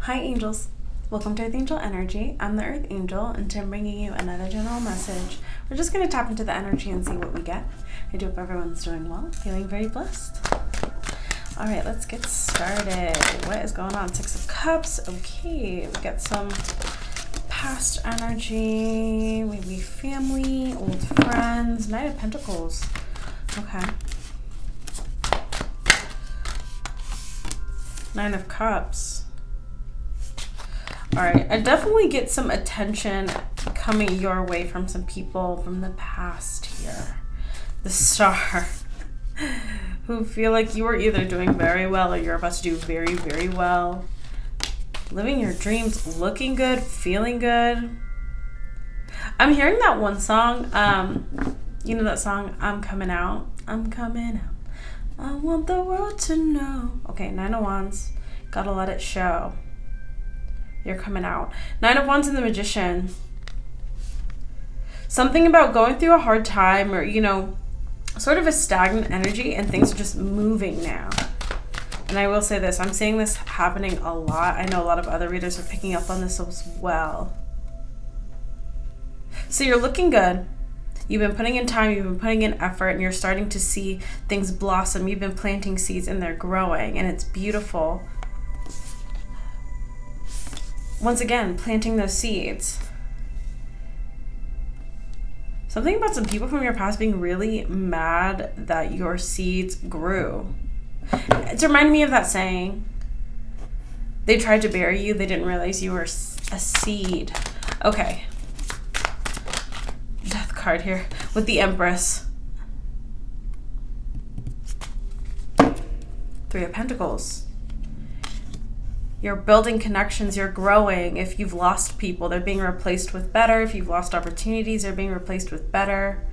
Hi angels, welcome to Earth Angel Energy. I'm the Earth Angel and I'm bringing you another general message. We're just going to tap into the energy and see what we get. I do hope everyone's doing well, feeling very blessed. Alright, let's get started. What is going on? Six of Cups. Okay, we got some past energy, maybe family, old friends. Knight of Pentacles. Okay. Nine of Cups. Alright, I definitely get some attention coming your way from some people from the past here. The Star. Who feel like you are either doing very well or you're about to do very, very well. Living your dreams, looking good, feeling good. I'm hearing that one song. You know that song, I'm coming out. I'm coming out. I want the world to know. Okay, Nine of Wands. Gotta let it show. You're coming out. Nine of Wands and the Magician. Something about going through a hard time or, sort of a stagnant energy and things are just moving now. And I will say this, I'm seeing this happening a lot. I know a lot of other readers are picking up on this as well. So you're looking good. You've been putting in time, you've been putting in effort, and you're starting to see things blossom. You've been planting seeds and they're growing, and it's beautiful. Once again, planting those seeds. Something about some people from your past being really mad that your seeds grew. It's reminding me of that saying, they tried to bury you, they didn't realize you were a seed. Okay. Death card here with the Empress. Three of Pentacles. You're building connections, you're growing. If you've lost people, they're being replaced with better. If you've lost opportunities, they're being replaced with better.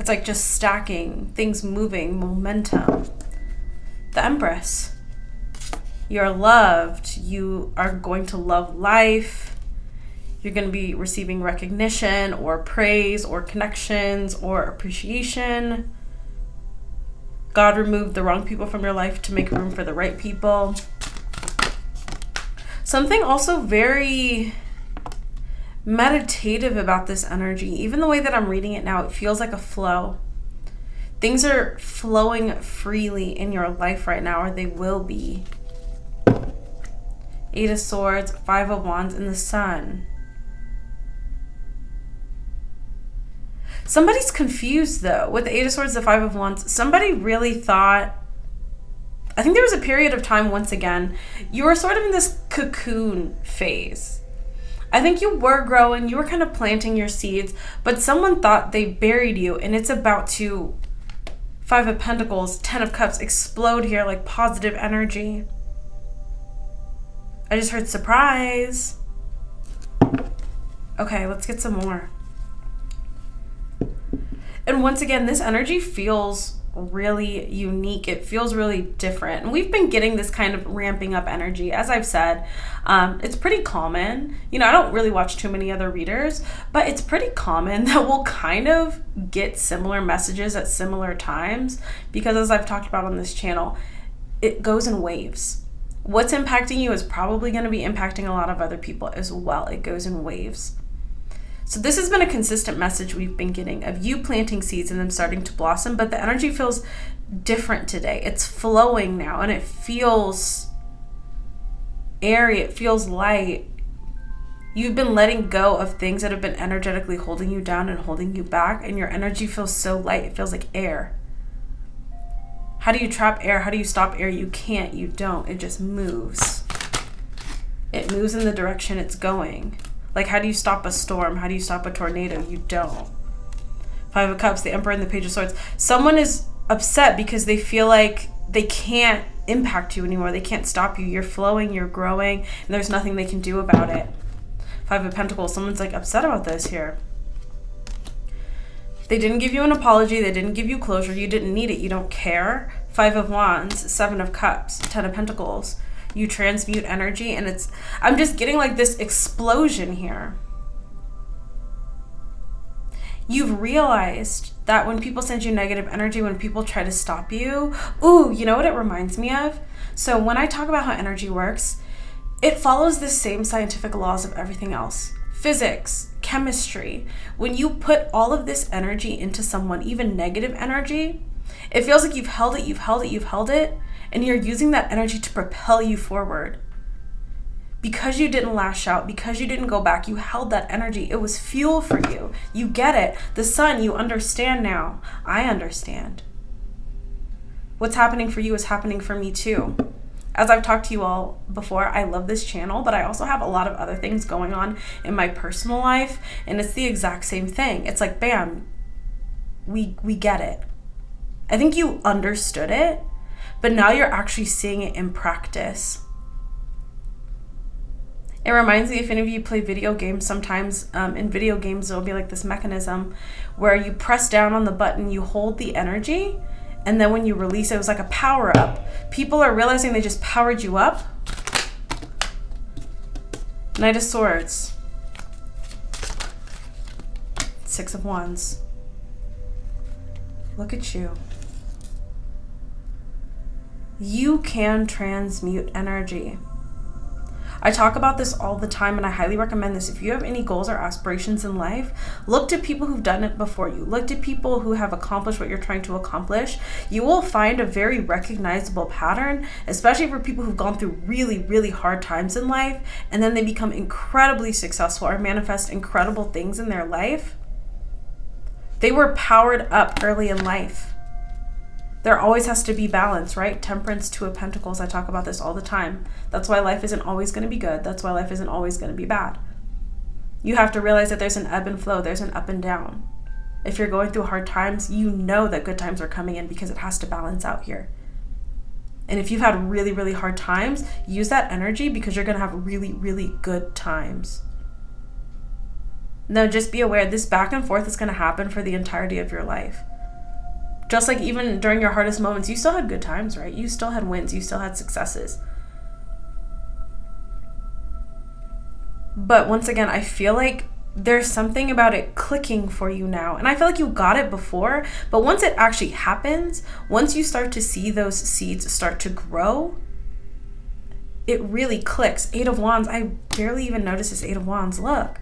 It's like just stacking, things moving, momentum. The Empress. You're loved. You are going to love life. You're going to be receiving recognition or praise or connections or appreciation. God removed the wrong people from your life to make room for the right people. Something also very meditative about this energy. Even the way that I'm reading it now, it feels like a flow. Things are flowing freely in your life right now, or they will be. Eight of Swords, Five of Wands, and the Sun. Somebody's confused though. With the Eight of Swords, the Five of Wands, somebody really thought, I think there was a period of time, once again, you were sort of in this cocoon phase. I think you were growing, you were kind of planting your seeds, but someone thought they buried you, and it's about to, Five of Pentacles, Ten of Cups, explode here like positive energy. I just heard surprise. Okay, let's get some more. And once again, this energy feels really unique. It feels really different, and we've been getting this kind of ramping up energy. As I've said, it's pretty common. I don't really watch too many other readers, but it's pretty common that we'll kind of get similar messages at similar times, because as I've talked about on this channel, it goes in waves. What's impacting you is probably going to be impacting a lot of other people as well. It goes in waves. So this has been a consistent message we've been getting of you planting seeds and them starting to blossom, but the energy feels different today. It's flowing now, and it feels airy. It feels light. You've been letting go of things that have been energetically holding you down and holding you back, and your energy feels so light. It feels like air. How do you trap air? How do you stop air? You can't. You don't. It just moves. It moves in the direction it's going. Like, how do you stop a storm? How do you stop a tornado? You don't. Five of Cups, the Emperor, and the Page of Swords. Someone is upset because they feel like they can't impact you anymore. They can't stop you. You're flowing, you're growing, and there's nothing they can do about it. Five of Pentacles, someone's like upset about this here. They didn't give you an apology. They didn't give you closure. You didn't need it. You don't care. Five of Wands, Seven of Cups, Ten of Pentacles. You transmute energy, and I'm just getting like this explosion here. You've realized that when people send you negative energy, when people try to stop you, ooh, you know what it reminds me of? So when I talk about how energy works, It follows the same scientific laws of everything else. Physics, chemistry. When you put all of this energy into someone, even negative energy, it feels like you've held it, and you're using that energy to propel you forward. Because you didn't lash out, because you didn't go back, you held that energy. It was fuel for you. You get it. The sun, you understand now. I understand. What's happening for you is happening for me too. As I've talked to you all before, I love this channel, but I also have a lot of other things going on in my personal life, and it's the exact same thing. It's like, bam, we get it. I think you understood it, but now you're actually seeing it in practice. It reminds me, if any of you play video games, sometimes in video games there'll be like this mechanism where you press down on the button, you hold the energy, and then when you release it, it was like a power up. People are realizing they just powered you up. Knight of Swords. Six of Wands. Look at you. You can transmute energy. I talk about this all the time, and I highly recommend this. If you have any goals or aspirations in life, look to people who've done it before you. Look to people who have accomplished what you're trying to accomplish. You will find a very recognizable pattern, especially for people who've gone through really, really hard times in life, and then they become incredibly successful or manifest incredible things in their life. They were powered up early in life. There always has to be balance, right? Temperance, Two of Pentacles. I talk about this all the time. That's why life isn't always going to be good. That's why life isn't always going to be bad. You have to realize that there's an ebb and flow. There's an up and down. If you're going through hard times, you know that good times are coming in because it has to balance out here. And if you've had really, really hard times, use that energy because you're going to have really, really good times. Now, just be aware, this back and forth is going to happen for the entirety of your life. Just like even during your hardest moments, you still had good times, right? You still had wins. You still had successes. But once again, I feel like there's something about it clicking for you now. And I feel like you got it before, but once it actually happens, once you start to see those seeds start to grow, it really clicks. Eight of Wands. I barely even noticed this Eight of Wands. Look.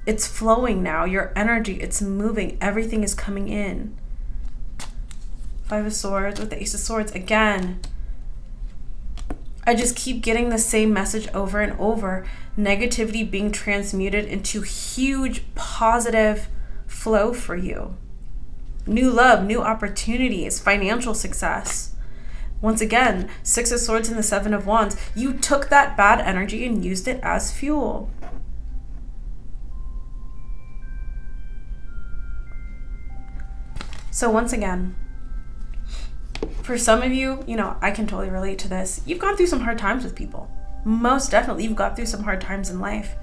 It's flowing now. Your energy, it's moving. Everything is coming in. Five of Swords with the Ace of Swords again. I just keep getting the same message over and over. Negativity being transmuted into huge positive flow for you. New love, new opportunities, financial success. Once again, Six of Swords and the Seven of Wands. You took that bad energy and used it as fuel. So once again, for some of you, I can totally relate to this. You've gone through some hard times with people. Most definitely, you've gone through some hard times in life.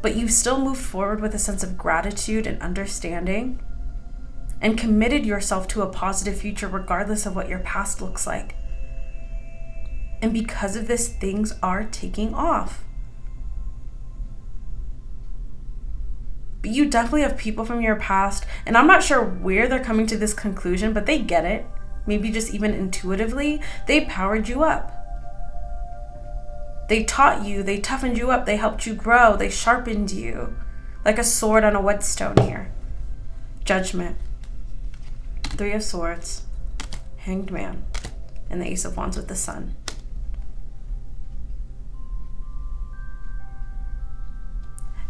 But you've still moved forward with a sense of gratitude and understanding and committed yourself to a positive future regardless of what your past looks like. And because of this, things are taking off. But you definitely have people from your past, and I'm not sure where they're coming to this conclusion, but they get it. Maybe just even intuitively, they powered you up. They taught you, they toughened you up, they helped you grow, they sharpened you. Like a sword on a whetstone here. Judgment. Three of Swords. Hanged Man. And the Ace of Wands with the Sun.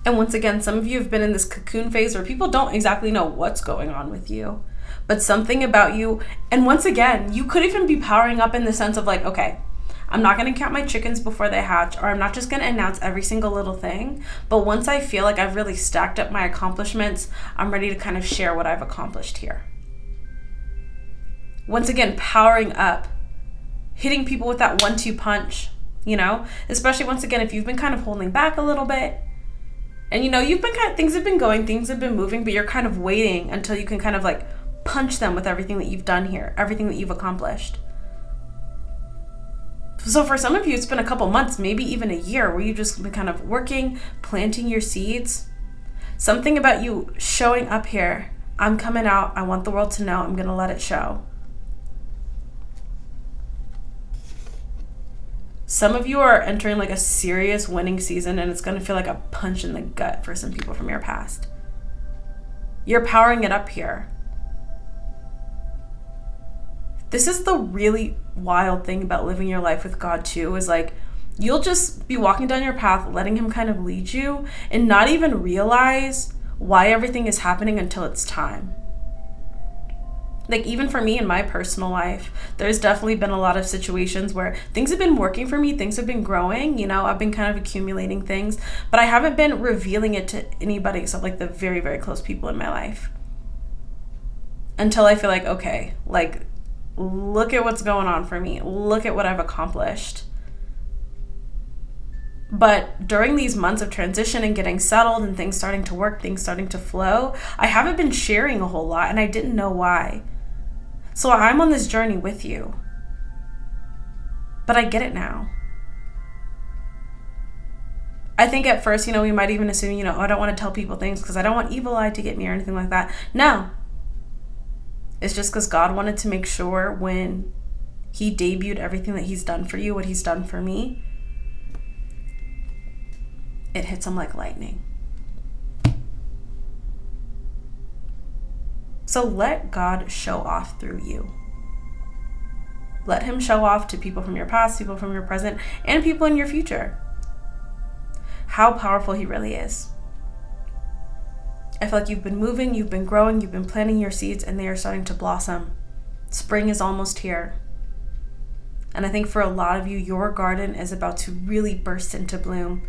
And once again, some of you have been in this cocoon phase where people don't exactly know what's going on with you. But something about you, and once again, you could even be powering up in the sense of like, okay, I'm not going to count my chickens before they hatch, or I'm not just going to announce every single little thing. But once I feel like I've really stacked up my accomplishments, I'm ready to kind of share what I've accomplished here. Once again, powering up, hitting people with that 1-2 punch, especially once again, if you've been kind of holding back a little bit. And you've been things have been going, things have been moving, but you're kind of waiting until you can kind of like punch them with everything that you've done here, everything that you've accomplished. So for some of you, it's been a couple months, maybe even a year, where you've just been kind of working, planting your seeds. Something about you showing up here. I'm coming out. I want the world to know. I'm going to let it show. Some of you are entering like a serious winning season, and it's going to feel like a punch in the gut for some people from your past. You're powering it up here. This is the really wild thing about living your life with God too, is like you'll just be walking down your path, letting him kind of lead you and not even realize why everything is happening until it's time. Like even for me in my personal life, there's definitely been a lot of situations where things have been working for me, things have been growing, you know, I've been kind of accumulating things, but I haven't been revealing it to anybody except like the very, very close people in my life. Until I feel like, okay, like look at what's going on for me. Look at what I've accomplished. But during these months of transition and getting settled and things starting to work, things starting to flow, I haven't been sharing a whole lot and I didn't know why. So I'm on this journey with you. But I get it now. I think at first, you know, we might even assume, you know, oh, I don't want to tell people things because I don't want evil eye to get me or anything like that. No. It's just because God wanted to make sure when he debuted everything that he's done for you, what he's done for me, it hits him like lightning. So let God show off through you. Let him show off to people from your past, people from your present, and people in your future. How powerful he really is. I feel like you've been moving, you've been growing, you've been planting your seeds, and they are starting to blossom. Spring is almost here. And I think for a lot of you, your garden is about to really burst into bloom.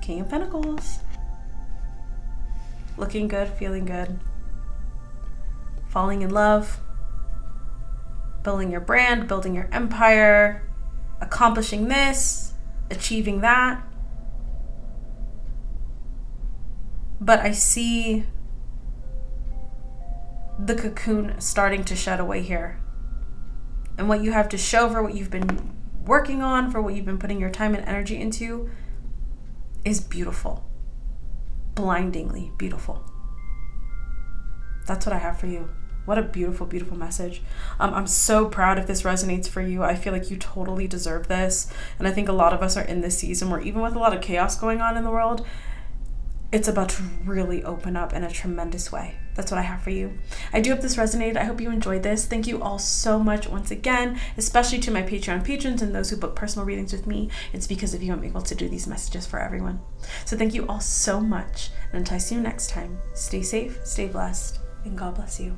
King of Pentacles. Looking good, feeling good. Falling in love. Building your brand, building your empire. Accomplishing this, achieving that. But I see the cocoon starting to shed away here. And what you have to show for what you've been working on, for what you've been putting your time and energy into, is beautiful. Blindingly beautiful. That's what I have for you. What a beautiful, beautiful message. I'm so proud if this resonates for you. I feel like you totally deserve this. And I think a lot of us are in this season where even with a lot of chaos going on in the world, it's about to really open up in a tremendous way. That's what I have for you. I do hope this resonated. I hope you enjoyed this. Thank you all so much once again, especially to my Patreon patrons and those who book personal readings with me. It's because of you I'm able to do these messages for everyone. So thank you all so much. And until I see you next time, stay safe, stay blessed, and God bless you.